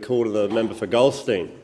Call to the member for Goldstein.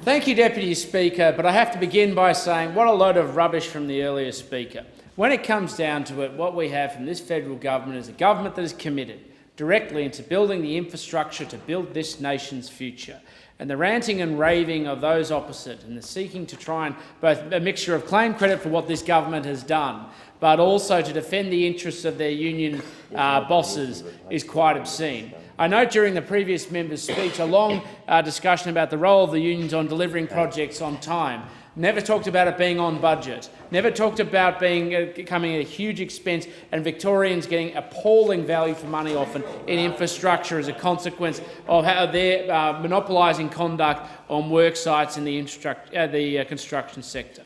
Thank you, Deputy Speaker, but I have to begin by saying what a load of rubbish from the earlier Speaker. When it comes down to it, what we have from this federal government is a government that is committed directly into building the infrastructure to build this nation's future. And the ranting and raving of those opposite and the seeking to try and both a mixture of claim credit for what this government has done, but also to defend the interests of their union bosses is quite obscene. I note during the previous member's speech a long discussion about the role of the unions on delivering projects on time. Never talked about it being on budget. Never talked about becoming a huge expense and Victorians getting appalling value for money often in infrastructure as a consequence of how they're monopolising conduct on work sites in the construction sector.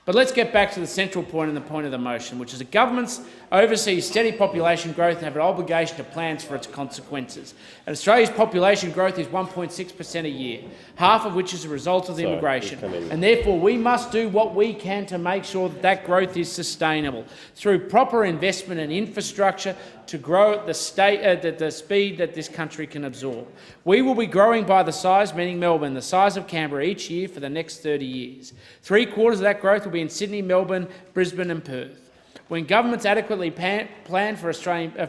But let's get back to the central point and the point of the motion, which is that governments oversee steady population growth and have an obligation to plan for its consequences. And Australia's population growth is 1.6% a year, half of which is a result of immigration. And therefore we must do what we can to make sure that that growth is sustainable through proper investment in infrastructure to grow at the speed that this country can absorb. We will be growing by the size, meaning Melbourne, the size of Canberra each year for the next 30 years. 3/4 of that growth will be in Sydney, Melbourne, Brisbane and Perth. When governments adequately plan for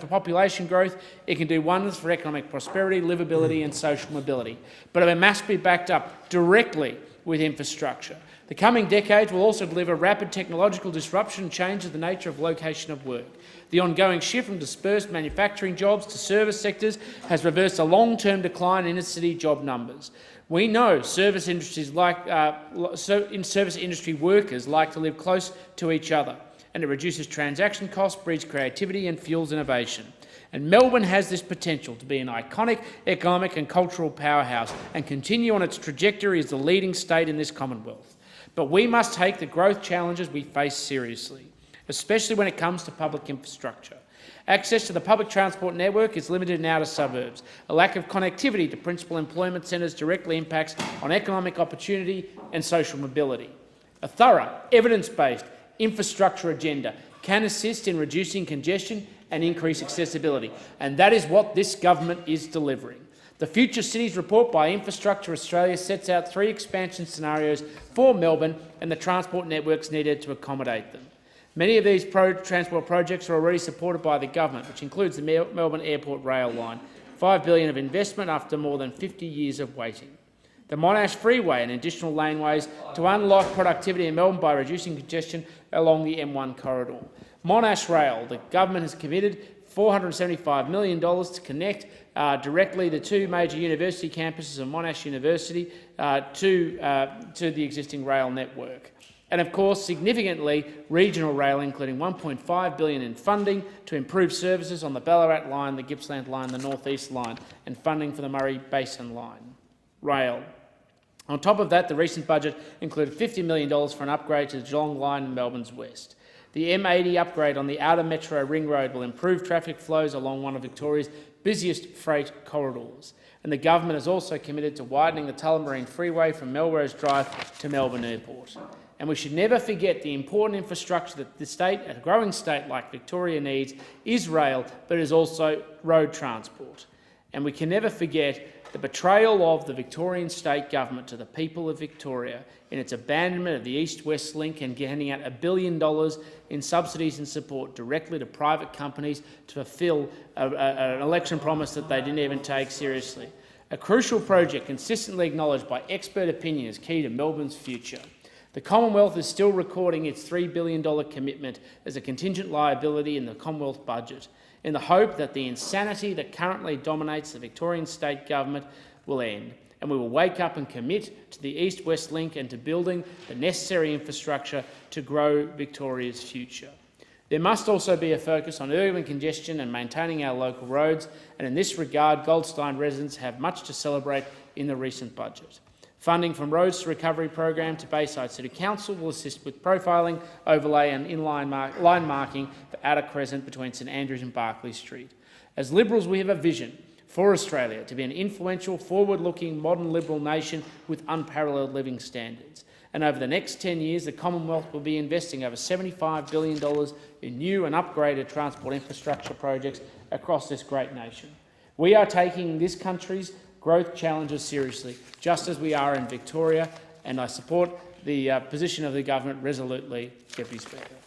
population growth, it can do wonders for economic prosperity, livability and social mobility. But it must be backed up directly with infrastructure. The coming decades will also deliver rapid technological disruption and change of the nature of location of work. The ongoing shift from dispersed manufacturing jobs to service sectors has reversed a long-term decline in inner-city job numbers. We know service industry workers like to live close to each other, and it reduces transaction costs, breeds creativity and fuels innovation. And Melbourne has this potential to be an iconic economic and cultural powerhouse and continue on its trajectory as the leading state in this Commonwealth. But we must take the growth challenges we face seriously, especially when it comes to public infrastructure. Access to the public transport network is limited in outer suburbs. A lack of connectivity to principal employment centres directly impacts on economic opportunity and social mobility. A thorough, evidence-based infrastructure agenda can assist in reducing congestion and increase accessibility, and that is what this government is delivering. The Future Cities report by Infrastructure Australia sets out 3 expansion scenarios for Melbourne and the transport networks needed to accommodate them. Many of these transport projects are already supported by the government, which includes the Melbourne Airport rail line, $5 billion of investment after more than 50 years of waiting. The Monash Freeway and additional laneways to unlock productivity in Melbourne by reducing congestion along the M1 corridor. Monash Rail, the government has committed $475 million to connect directly the 2 major university campuses of Monash University to the existing rail network. And of course, significantly, regional rail, including $1.5 billion in funding to improve services on the Ballarat line, the Gippsland line, the North East line, and funding for the Murray Basin line rail. On top of that, the recent budget included $50 million for an upgrade to the Geelong line in Melbourne's west. The M80 upgrade on the outer metro ring road will improve traffic flows along one of Victoria's busiest freight corridors. And the government is also committed to widening the Tullamarine Freeway from Melrose Drive to Melbourne Airport. And we should never forget the important infrastructure that the state, a growing state like Victoria, needs is rail, but is also road transport. And we can never forget the betrayal of the Victorian state government to the people of Victoria in its abandonment of the East-West link and handing out $1 billion in subsidies and support directly to private companies to fulfil an election promise that they didn't even take seriously. A crucial project consistently acknowledged by expert opinion is key to Melbourne's future. The Commonwealth is still recording its $3 billion commitment as a contingent liability in the Commonwealth budget, in the hope that the insanity that currently dominates the Victorian state government will end, and we will wake up and commit to the East-West link and to building the necessary infrastructure to grow Victoria's future. There must also be a focus on urban congestion and maintaining our local roads, and in this regard, Goldstein residents have much to celebrate in the recent budget. Funding from Roads to Recovery program to Bayside City Council will assist with profiling, overlay and line marking for outer crescent between St Andrews and Barclay Street. As Liberals, we have a vision for Australia to be an influential, forward-looking, modern Liberal nation with unparalleled living standards. And over the next 10 years, the Commonwealth will be investing over $75 billion in new and upgraded transport infrastructure projects across this great nation. We are taking this country's growth challenges seriously, just as we are in Victoria, and I support the position of the government resolutely, Deputy Speaker.